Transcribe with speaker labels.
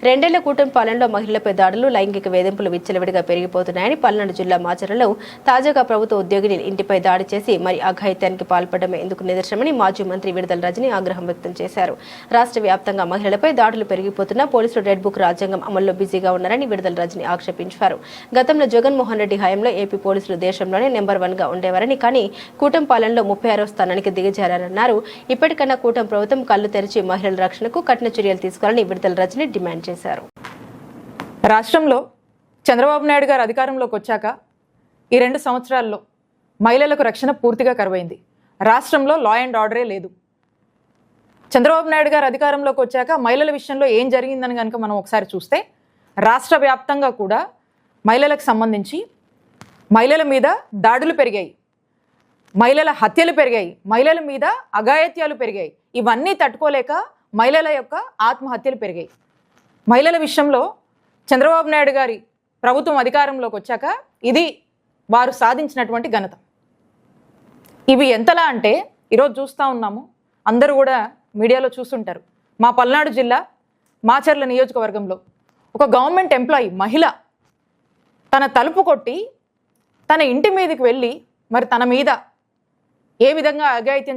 Speaker 1: రెండేళ్ల కూటమి పాలనలో మహిళలపై దాడులు, లైంగిక వేధింపులు విచ్చలవిడిగా పెరిగిపోతున్నాయని పల్నాడు జిల్లా మాచర్లలో తాజాగా ప్రభుత్వ ఉద్యోగిని ఇంటిపై దాడి చేసి మరి అఘాయిత్యానికి పాల్పడమే ఎందుకు నిదర్శనమని మాజీ మంత్రి విడుదల రజని ఆగ్రహం వ్యక్తం చేశారు. రాష్ట్ర వ్యాప్తంగా మహిళలపై దాడులు పెరిగిపోతున్నా పోలీసులు రెడ్ బుక్ రాజ్యాంగం అమల్లో బిజీగా ఉన్నారని విడుదల రజని ఆక్షేపించారు. గతంలో జగన్మోహన్ రెడ్డి హయాంలో ఏపీ పోలీసులు దేశంలోనే నెంబర్ 1గా ఉండేవారని, కానీ కూటమి పాలనలో 36వ స్థానానికి దిగజారన్నారు. ఇప్పటికన్నా కూటమి ప్రభుత్వం కళ్లు తెరిచి మహిళల రక్షణకు కఠిన చర్యలు తీసుకోవాలని విడుదల రజని డిమాండ్ చేశారు.
Speaker 2: రాష్ట్రంలో చంద్రబాబు నాయుడు గారు అధికారంలోకి వచ్చాక ఈ 2 సంవత్సరాల్లో మహిళలకు రక్షణ పూర్తిగా కరువైంది. రాష్ట్రంలో లా అండ్ ఆర్డరే లేదు. చంద్రబాబు నాయుడు గారు అధికారంలోకి వచ్చాక మహిళల విషయంలో ఏం జరిగిందని కనుక మనం ఒకసారి చూస్తే రాష్ట్ర వ్యాప్తంగా కూడా మహిళలకు సంబంధించి మహిళల మీద దాడులు పెరిగాయి, మహిళల హత్యలు పెరిగాయి, మహిళల మీద అఘాయిత్యాలు పెరిగాయి. ఇవన్నీ తట్టుకోలేక మహిళల యొక్క ఆత్మహత్యలు పెరిగాయి. మహిళల విషయంలో చంద్రబాబు నాయుడు గారి ప్రభుత్వం అధికారంలోకి వచ్చాక ఇది వారు సాధించినటువంటి ఘనత. ఇవి ఎంతలా అంటే ఈరోజు చూస్తూ ఉన్నాము, అందరూ కూడా మీడియాలో చూస్తుంటారు. మా పల్నాడు జిల్లా మాచర్ల నియోజకవర్గంలో ఒక గవర్నమెంట్ ఎంప్లాయీ మహిళ తన తలుపు కొట్టి తన ఇంటి మీదకి వెళ్ళి మరి తన మీద ఏ విధంగా అఘాయిత్యం